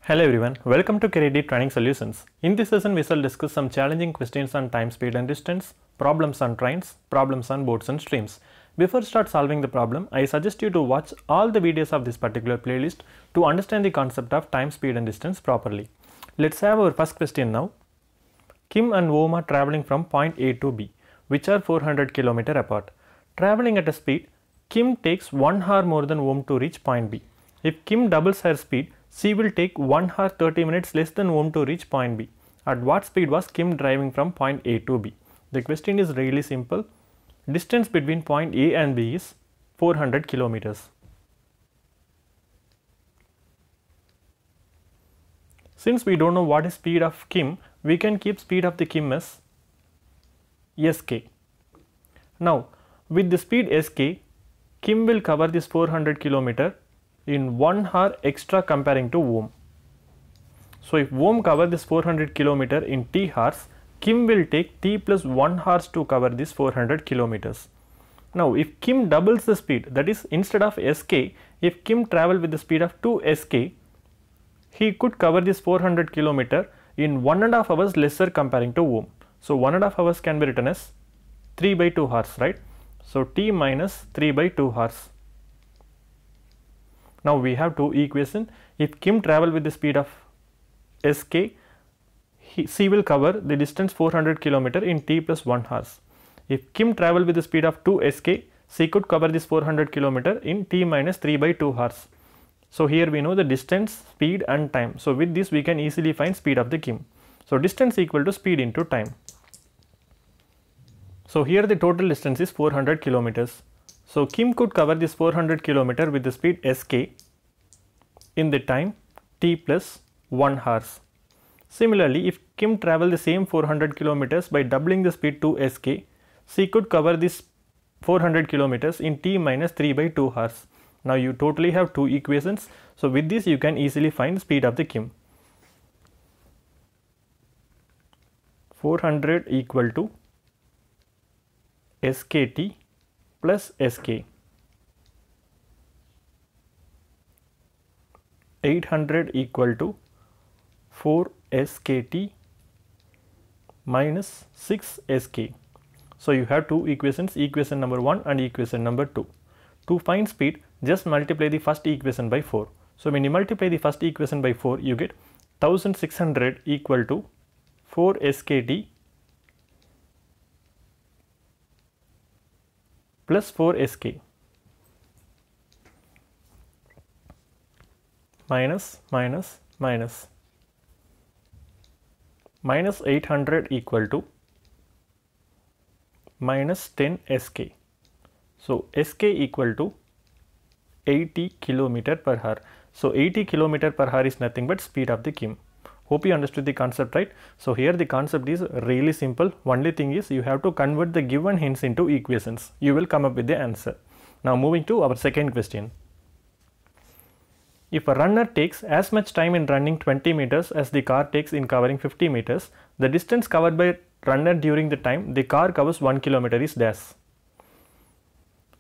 Hello everyone, welcome to CareerD Training Solutions. In this session, we shall discuss some challenging questions on time, speed and distance, problems on trains, problems on boats and streams. Before start solving the problem, I suggest you to watch all the videos of this particular playlist to understand the concept of time, speed and distance properly. Let's have our first question now. Kim and Om are traveling from point A to B, which are 400 km apart. Traveling at a speed, Kim takes 1 hour more than Om to reach point B. If Kim doubles her speed, she will take 1 hour 30 minutes less than Om to reach point B. At what speed was Kim driving from point A to B? The question is really simple. Distance between point A and B is 400 kilometers. Since we don't know what is speed of Kim, we can keep speed of the Kim as Sk. Now, with the speed Sk, Kim will cover this 400 km in 1 hour extra comparing to Om. So if Om cover this 400 km in T hours, Kim will take T plus 1 hours to cover this 400 km. Now if Kim doubles the speed, that is instead of Sk, if Kim travel with the speed of 2 Sk, he could cover this 400 km in 1.5 hours lesser comparing to Om. So 1.5 hours can be written as 3 by 2 hours, right? So T minus 3 by 2 hours. Now we have two equations. If Kim travel with the speed of Sk, she will cover the distance 400 km in T plus 1 hours. If Kim travel with the speed of 2 Sk, she could cover this 400 km in T minus 3 by 2 hours. So here we know the distance, speed and time. So with this we can easily find speed of the Kim. So distance equal to speed into time. So here the total distance is 400 kilometers. So Kim could cover this 400 km with the speed Sk in the time T plus 1 hours. Similarly, if Kim travel the same 400 km by doubling the speed to Sk, she could cover this 400 km in T minus 3 by 2 hours. Now you totally have two equations. So with this you can easily find speed of the Kim. 400 equal to Skt plus Sk. 800 equal to 4 Skt minus 6 Sk. So you have two equations, equation number 1 and equation number 2. To find speed, just multiply the first equation by 4. So when you multiply the first equation by 4, you get 1600 equal to 4 Skt plus 4 Sk minus 800 equal to minus 10 Sk. So Sk equal to 80 km per hour. So 80 km per hour is nothing but speed of the Kim. Hope you understood the concept, right? So here the concept is really simple. Only thing is you have to convert the given hints into equations. You will come up with the answer. Now moving to our second question. If a runner takes as much time in running 20 meters as the car takes in covering 50 meters, the distance covered by runner during the time the car covers 1 km is dash.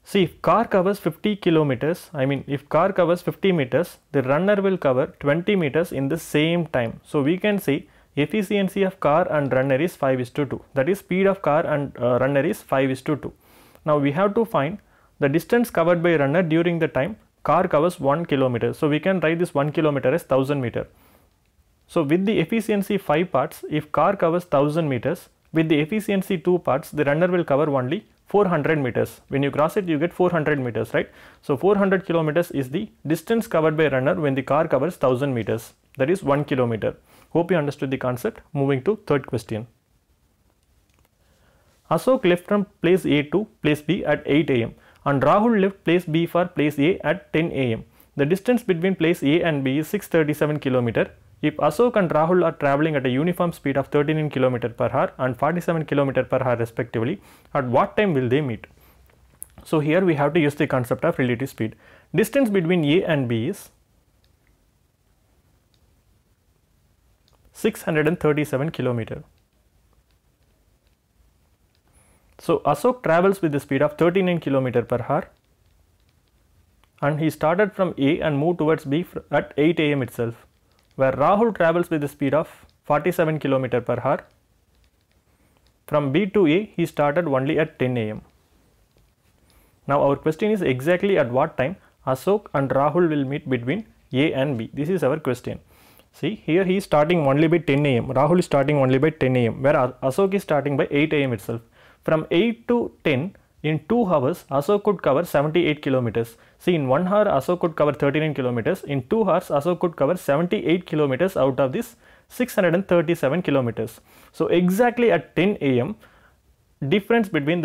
See, if car covers 50 kilometers, if car covers 50 meters, the runner will cover 20 meters in the same time. So we can say efficiency of car and runner is 5:2. That is speed of car and runner is 5:2. Now we have to find the distance covered by runner during the time car covers 1 km. So we can write this 1 km as 1000 meter. So with the efficiency 5 parts, if car covers 1000 meters, with the efficiency 2 parts, the runner will cover only 400 meters. When you cross it, you get 400 meters, right? So 400 kilometers is the distance covered by runner when the car covers 1000 meters. That is 1 km. Hope you understood the concept. Moving to third question. Ashok left from place A to place B at 8 am and Rahul left place B for place A at 10 am. The distance between place A and B is 637 km. If Ashok and Rahul are traveling at a uniform speed of 39 km per hour and 47 km per hour respectively, at what time will they meet? So here we have to use the concept of relative speed. Distance between A and B is 637 km. So Ashok travels with the speed of 39 km per hour and he started from A and moved towards B at 8 am itself. where Rahul travels with the speed of 47 km per hour. From B to A, he started only at 10 am. Now our question is exactly at what time Ashok and Rahul will meet between A and B. This is our question. See, here he is starting only by 10 am. Rahul is starting only by 10 am, where Ashok is starting by 8 am itself. From 8 to 10, in 2 hours, Ashok could cover 78 kilometers. See, in 1 hour, Ashok could cover 39 kilometers. In 2 hours, Ashok could cover 78 kilometers out of this 637 kilometers. So exactly at 10 am, the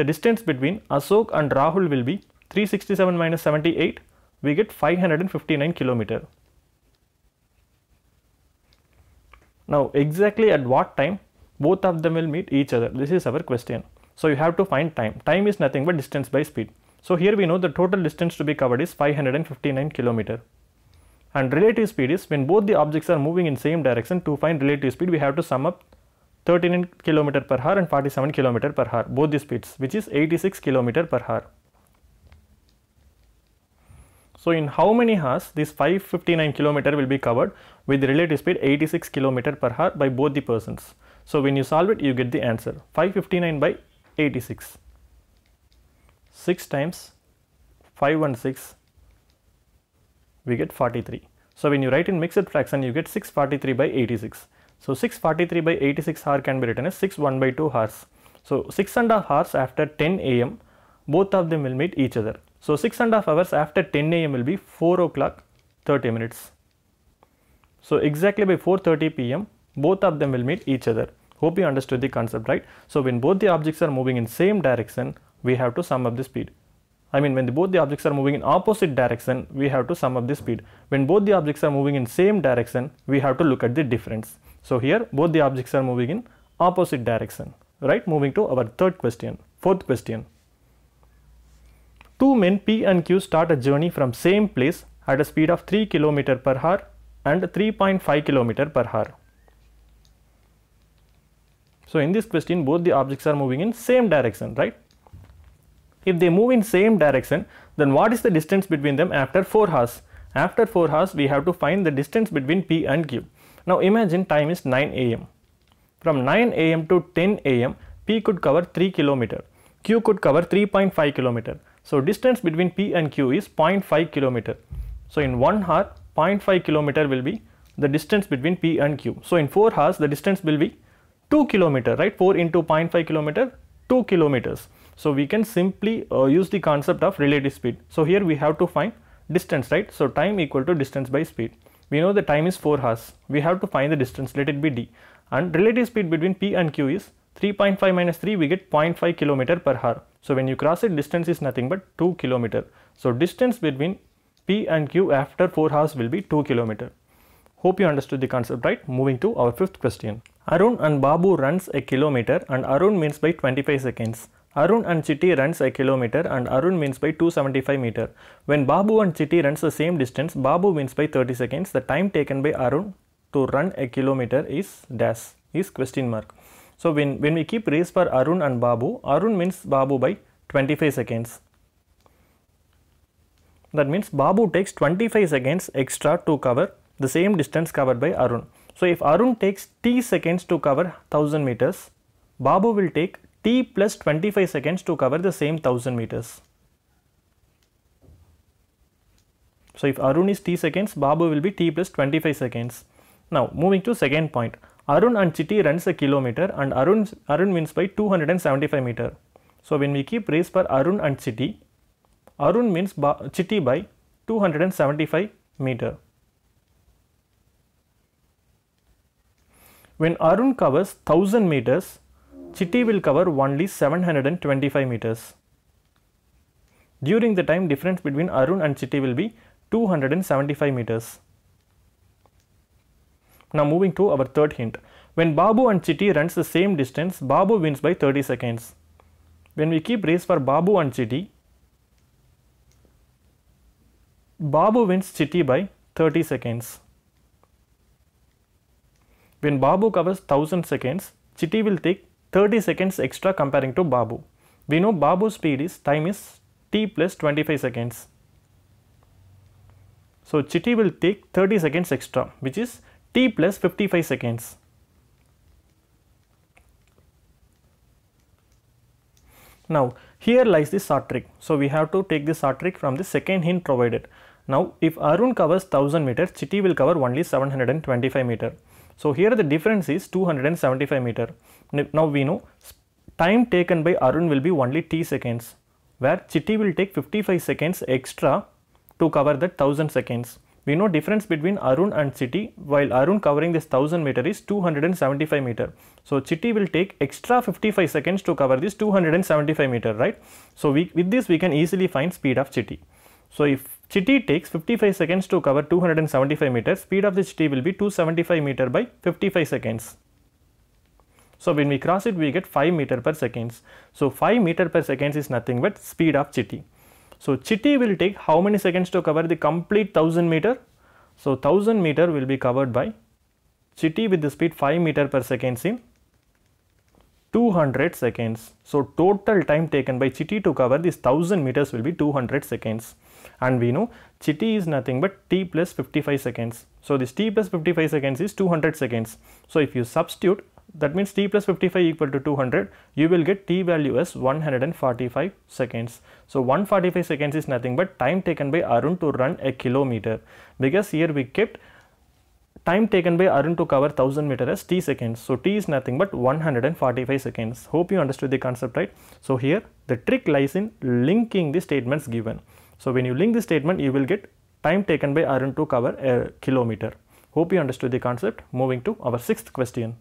distance between Ashok and Rahul will be 367 minus 78, we get 559 kilometer. Now exactly at what time both of them will meet each other? This is our question. So you have to find time. Time is nothing but distance by speed. So here we know the total distance to be covered is 559 kilometer. And relative speed is when both the objects are moving in same direction. To find relative speed, we have to sum up 39 km per hour and 47 km per hour, both the speeds, which is 86 km per hour. So in how many hours this 559 km will be covered with the relative speed 86 km per hour by both the persons? So when you solve it, you get the answer. 559 by 86. 6 times 516, we get 43. So when you write in mixed fraction, you get 643 by 86. So 643 by 86 hour can be written as 6 by 2 hours. So 6.5 hours after 10 am, both of them will meet each other. So 6.5 hours after 10 am will be 4 o'clock 30 minutes. So exactly by 4:30 pm, both of them will meet each other. Hope you understood the concept, right? So when both the objects are moving in same direction, we have to sum up the speed. I mean, when both the objects are moving in opposite direction, we have to sum up the speed. When both the objects are moving in same direction, we have to look at the difference. So here both the objects are moving in opposite direction, right? Moving to our fourth question. Two men P and Q start a journey from same place at a speed of 3 km per hour and 3.5 km per hour. So in this question, both the objects are moving in same direction, right? If they move in same direction, then what is the distance between them after 4 hours? After 4 hours, we have to find the distance between P and Q. Now imagine time is 9 am. From 9 am to 10 am, P could cover 3 km. Q could cover 3.5 km. So distance between P and Q is 0.5 km. So in 1 hour, 0.5 km will be the distance between P and Q. So in 4 hours, the distance will be 2 km, right? 4 into 0.5 km, 2 kilometers. So we can simply use the concept of relative speed. So here we have to find distance, right? So time equal to distance by speed. We know the time is 4 hours. We have to find the distance, let it be d. And relative speed between P and Q is 3.5 minus 3, we get 0.5 km per hour. So when you cross it, distance is nothing but 2 km. So distance between P and Q after 4 hours will be 2 km. Hope you understood the concept, right? Moving to our fifth question. Arun and Babu runs a kilometer and Arun wins by 25 seconds. Arun and Chitti runs a kilometer and Arun wins by 275 meter. When Babu and Chitti runs the same distance, Babu wins by 30 seconds. The time taken by Arun to run a kilometer is dash, is question mark. So when we keep race for Arun and Babu, Arun wins Babu by 25 seconds. That means Babu takes 25 seconds extra to cover the same distance covered by Arun. So if Arun takes t seconds to cover 1000 meters, Babu will take t plus 25 seconds to cover the same 1000 meters. So if Arun is t seconds, Babu will be t plus 25 seconds. Now moving to second point. Arun and Chitti runs a kilometer and Arun wins by 275 meter. So when we keep race for Arun and Chitti, Arun wins Chitti by 275 meter. When Arun covers 1000 meters, Chitti will cover only 725 meters. During the time, difference between Arun and Chitti will be 275 meters. Now moving to our third hint. When Babu and Chitti runs the same distance, Babu wins by 30 seconds. When we keep race for Babu and Chitti, Babu wins Chitti by 30 seconds. When Babu covers 1000 seconds, Chitti will take 30 seconds extra comparing to Babu. We know Babu's time is t plus 25 seconds. So Chitti will take 30 seconds extra, which is t plus 55 seconds. Now here lies the short trick. So we have to take the short trick from the second hint provided. Now if Arun covers 1000 meter, Chitty will cover only 725 meter. So here the difference is 275 meter. Now we know time taken by Arun will be only t seconds, where Chitty will take 55 seconds extra to cover that 1000 seconds. We know difference between Arun and Chitty, while Arun covering this 1000 meter is 275 meter. So Chitty will take extra 55 seconds to cover this 275 meter, right? So with this we can easily find speed of Chitty. So if Chitty takes 55 seconds to cover 275 meters, speed of the Chitty will be 275 meter by 55 seconds. So when we cross it, we get 5 meter per seconds. So 5 meter per seconds is nothing but speed of Chitty. So Chitty will take how many seconds to cover the complete 1000 meter? So 1000 meter will be covered by Chitty with the speed 5 meter per seconds in 200 seconds. So total time taken by Chitty to cover this 1000 meters will be 200 seconds. And we know Chitty is nothing but t plus 55 seconds. So this t plus 55 seconds is 200 seconds. So if you substitute, that means t plus 55 equal to 200, you will get t value as 145 seconds. So 145 seconds is nothing but time taken by Arun to run a kilometer, because here we kept time taken by Arun to cover 1000 meter as t seconds. So t is nothing but 145 seconds. Hope you understood the concept, right? So here the trick lies in linking the statements given. So when you link the statement, you will get time taken by Arun to cover a kilometer. Hope you understood the concept. Moving to our sixth question.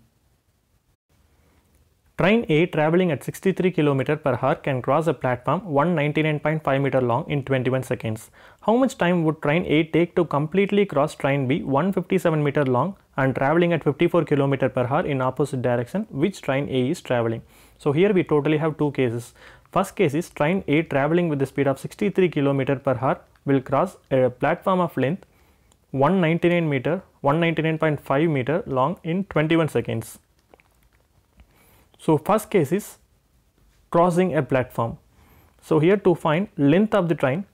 Train A traveling at 63 km per hour can cross a platform 199.5 meter long in 21 seconds. How much time would train A take to completely cross train B 157 meter long and traveling at 54 km per hour in opposite direction which train A is traveling? So here we totally have two cases. First case is train A traveling with the speed of 63 km per hour will cross a platform of length 199.5 meter long in 21 seconds. So first case is crossing a platform. So here to find length of the train,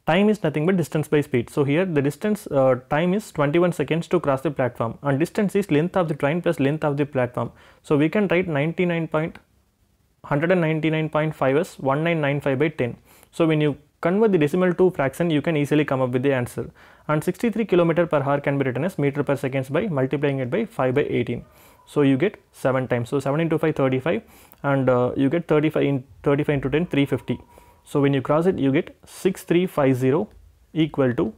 time is nothing but distance by speed. So here the distance time is 21 seconds to cross the platform, and distance is length of the train plus length of the platform. So we can write 199.5 as 1995 by 10. So when you convert the decimal to fraction, you can easily come up with the answer. And 63 km per hour can be written as meter per seconds by multiplying it by 5 by 18. So you get 7 times. So 7 into 5, 35, and you get 35 into 10, 350. So when you cross it, you get 6350 equal to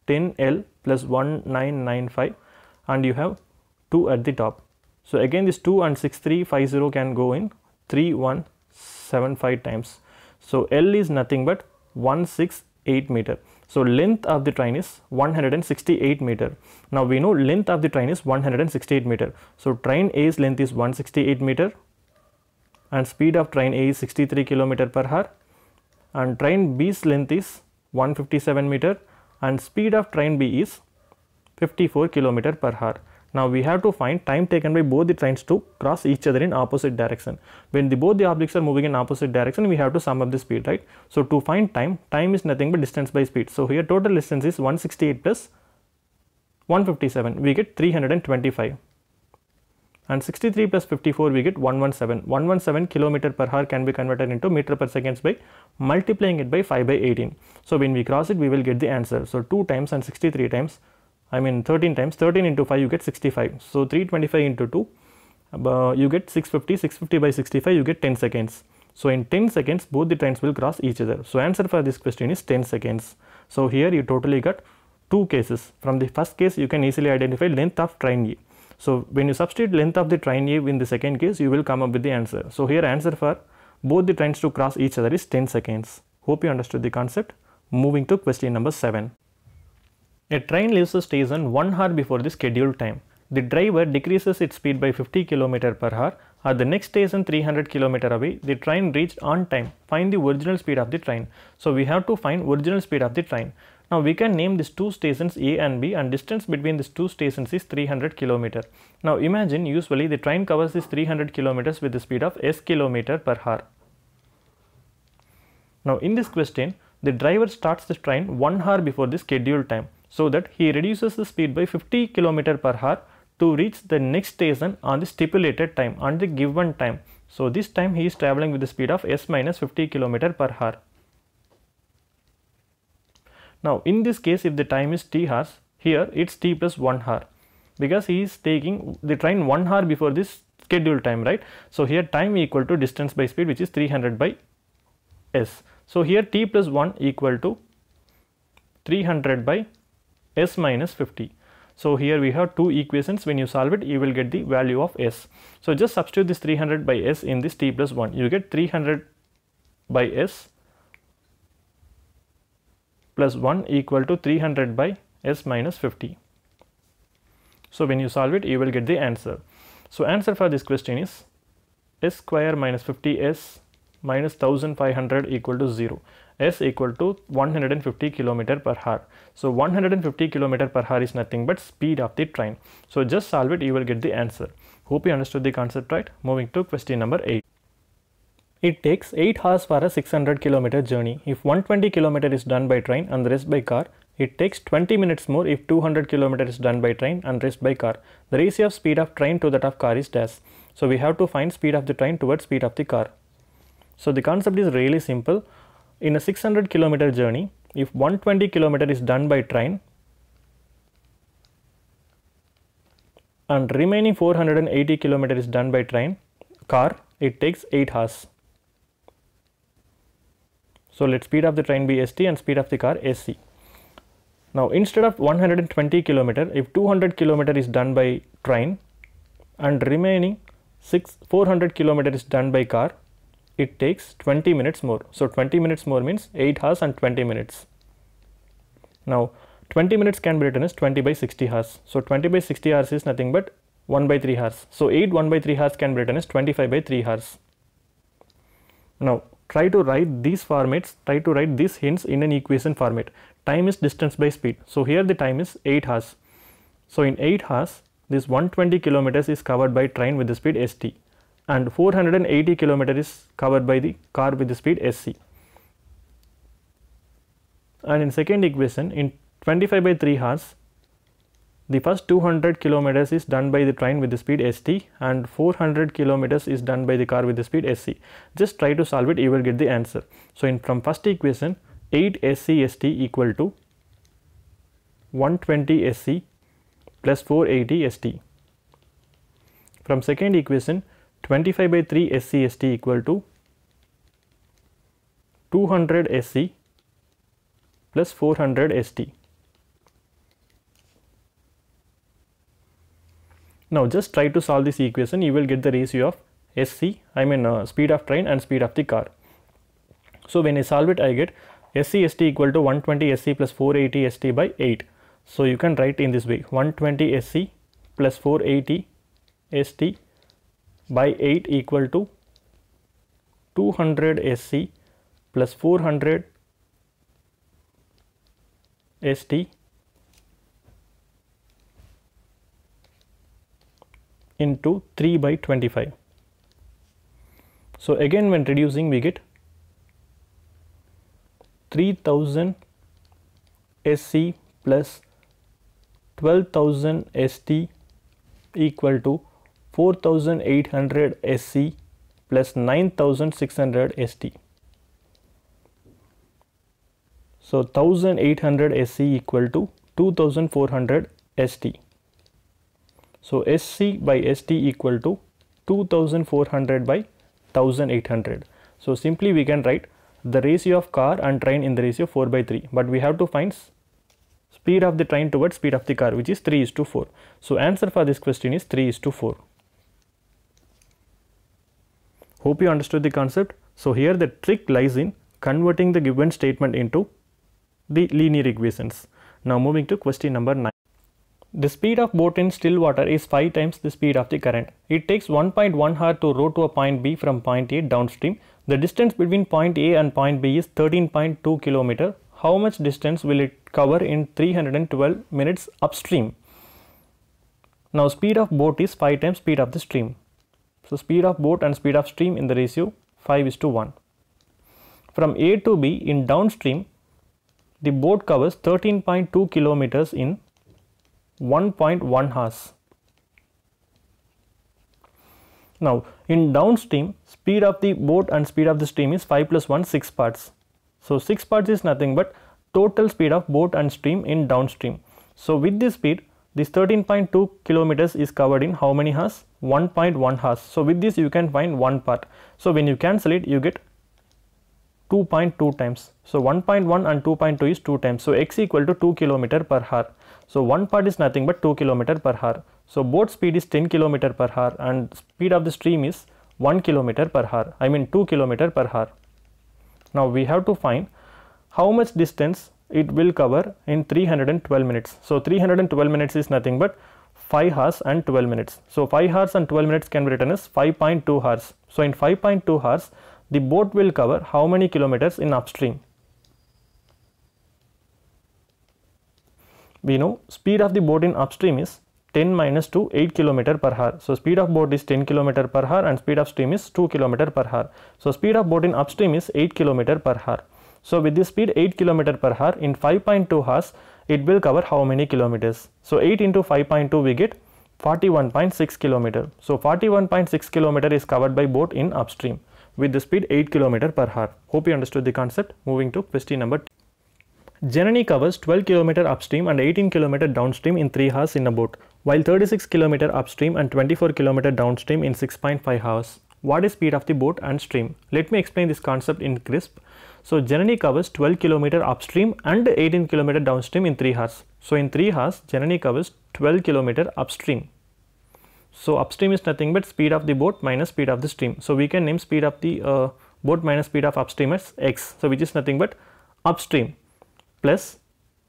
10L plus 1995, and you have 2 at the top. So again this 2 and 6350 can go in 3175 times. So L is nothing but 168 meter. So length of the train is 168 meter. Now we know length of the train is 168 meter. So train A's length is 168 meter and speed of train A is 63 km per hour, and train B's length is 157 meter and speed of train B is 54 km per hour. Now we have to find time taken by both the trains to cross each other in opposite direction. When both the objects are moving in opposite direction, we have to sum up the speed, right? So to find time is nothing but distance by speed. So here total distance is 168 plus 157, we get 325. And 63 plus 54, we get 117. 117 km per hour can be converted into meter per seconds by multiplying it by 5 by 18. So when we cross it, we will get the answer. So 2 times and 63 times, 13 times, 13 into 5 you get 65. So 325 into 2 you get 650, 650 by 65 you get 10 seconds. So in 10 seconds both the trains will cross each other. So answer for this question is 10 seconds. So here you totally got two cases. From the first case you can easily identify length of train A. So when you substitute length of the train A in the second case, you will come up with the answer. So here answer for both the trains to cross each other is 10 seconds. Hope you understood the concept. Moving to question number 7. A train leaves the station 1 hour before the scheduled time. The driver decreases its speed by 50 km per hour. At the next station 300 km away, the train reached on time. Find the original speed of the train. So we have to find original speed of the train. Now we can name these two stations A and B, and distance between these two stations is 300 km. Now imagine usually the train covers this 300 km with the speed of s km per hour. Now in this question, the driver starts the train 1 hour before the scheduled time. so that he reduces the speed by 50 km per hour to reach the next station on the stipulated time, on the given time. So this time he is traveling with the speed of s minus 50 km per hour. Now in this case, if the time is t hours, here it's t plus 1 hour, because he is taking the train 1 hour before this scheduled time, right? So here time equal to distance by speed, which is 300 by s. So here t plus 1 equal to 300 by s minus 50. So here we have two equations. When you solve it, you will get the value of s. So just substitute this 300 by s in this t plus 1. You get 300 by s plus 1 equal to 300 by s minus 50. So when you solve it, you will get the answer. So answer for this question is s square minus 50s minus 1500 equal to 0. S equal to 150 km per hour. So 150 km per hour is nothing but speed of the train. So just solve it, you will get the answer. Hope you understood the concept, right? Moving to question number 8. It takes 8 hours for a 600 km journey. If 120 km is done by train and the rest by car, it takes 20 minutes more if 200 km is done by train and rest by car. The ratio of speed of train to that of car is dash. So we have to find speed of the train towards speed of the car. So the concept is really simple. In a 600 km journey, if 120 km is done by train and remaining 480 km is done by car, it takes 8 hours. So let speed of the train be st and speed of the car sc. Now instead of 120 km, if 200 km is done by train and remaining 400 km is done by car, it takes 20 minutes more. So 20 minutes more means 8 hours and 20 minutes. Now 20 minutes can be written as 20 by 60 hours. So 20 by 60 hours is nothing but 1 by 3 hours. So 8 1 by 3 hours can be written as 25 by 3 hours. Now try to write these formats, try to write these hints in an equation format. Time is distance by speed. So here the time is 8 hours. So in 8 hours, this 120 kilometers is covered by train with the speed st. And 480 km is covered by the car with the speed sc. And in second equation, in 25 by 3 hours, the first 200 km is done by the train with the speed st and 400 km is done by the car with the speed sc. Just try to solve it, you will get the answer. So from first equation, 8 sc st equal to 120 sc plus 480 st. From second equation, 25 by 3 sc st equal to 200 sc plus 400 st. Now just try to solve this equation, you will get the ratio of sc, speed of train and speed of the car. So when I solve it, I get sc st equal to 120 sc plus 480 st by 8. So you can write in this way, 120 sc plus 480 st by 8 equal to 200 sc plus 400 st into 3 by 25. So again when reducing, we get 3000 sc plus 12,000 st equal to 4,800 sc plus 9,600 st. So 1,800 sc equal to 2,400 st. So sc by st equal to 2,400 by 1,800. So simply we can write the ratio of car and train in the ratio 4 by 3, but we have to find speed of the train towards speed of the car, which is 3:4. So answer for this question is 3:4. Hope you understood the concept. So here the trick lies in converting the given statement into the linear equations. Now moving to question number 9. The speed of boat in still water is 5 times the speed of the current. It takes 1.1 hour to row to a point B from point A downstream. The distance between point A and point B is 13.2 km. How much distance will it cover in 312 minutes upstream? Now speed of boat is 5 times speed of the stream. So speed of boat and speed of stream in the ratio 5:1. From A to B in downstream, the boat covers 13.2 kilometers in 1.1 hours. Now, in downstream, speed of the boat and speed of the stream is 5 plus 1, 6 parts. So, 6 parts is nothing but total speed of boat and stream in downstream. So, with this speed, this 13.2 kilometers is covered in how many hours? 1.1 hours. So, with this you can find one part. So, when you cancel it, you get 2.2 times. So, 1.1 and 2.2 is 2 times. So, x equal to 2 km per hour. So, one part is nothing but 2 km per hour. So, boat speed is 10 km per hour and speed of the stream is 1 km per hour. I mean 2 km per hour. Now, we have to find how much distance it will cover in 312 minutes. So, 312 minutes is nothing but 5 hours and 12 minutes. So, 5 hours and 12 minutes can be written as 5.2 hours. So, in 5.2 hours, the boat will cover how many kilometers in upstream? We know speed of the boat in upstream is 10 minus 2, 8 km per hour. So, speed of boat is 10 km per hour and speed of stream is 2 km per hour. So, speed of boat in upstream is 8 km per hour. So, with this speed 8 km per hour in 5.2 hours, it will cover how many kilometers? So, 8 into 5.2 we get 41.6 km. So, 41.6 km is covered by boat in upstream with the speed 8 km per hour. Hope you understood the concept. Moving to question number 2. Janani covers 12 km upstream and 18 km downstream in 3 hours in a boat, while 36 km upstream and 24 km downstream in 6.5 hours. What is speed of the boat and stream? Let me explain this concept in crisp. So, Janani covers 12 km upstream and 18 km downstream in 3 hours. So, in 3 hours, Janani covers 12 km upstream. So, upstream is nothing but speed of the boat minus speed of the stream. So, we can name speed of the boat minus speed of upstream as x. So, which is nothing but upstream plus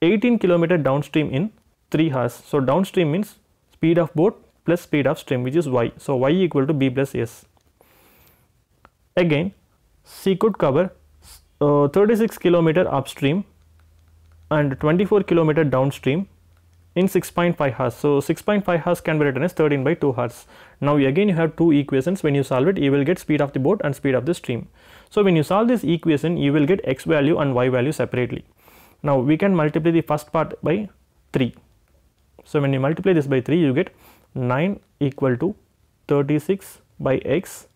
18 km downstream in 3 hours. So, downstream means speed of boat plus speed of stream, which is y. So, y equal to b plus s. Again, she could cover 36 km upstream and 24 km downstream in 6.5 hours. So, 6.5 hours can be written as 13 by 2 hours. Now, again you have two equations. When you solve it, you will get speed of the boat and speed of the stream. So, when you solve this equation, you will get x value and y value separately. Now, we can multiply the first part by 3. So, when you multiply this by 3, you get 9 equal to 36 by x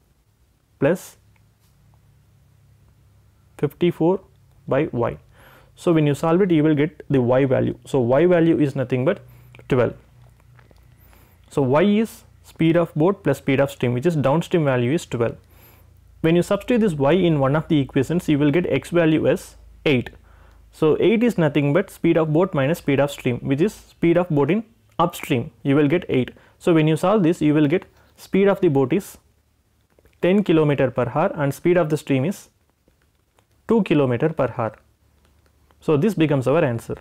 plus 54 by y. So, when you solve it, you will get the y value. So, y value is nothing but 12. So, y is speed of boat plus speed of stream, which is downstream value is 12. When you substitute this y in one of the equations, you will get x value as 8. So, 8 is nothing but speed of boat minus speed of stream, which is speed of boat in upstream. You will get 8. So, when you solve this, you will get speed of the boat is 10 km per hour and speed of the stream is 2 km per hour. So, this becomes our answer.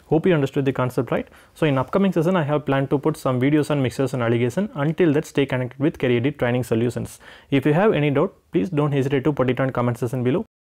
Hope you understood the concept, right? So, in upcoming session, I have planned to put some videos on mixers and alligation. Until that, stay connected with CareerEdit Training Solutions. If you have any doubt, please don't hesitate to put it on comment section below.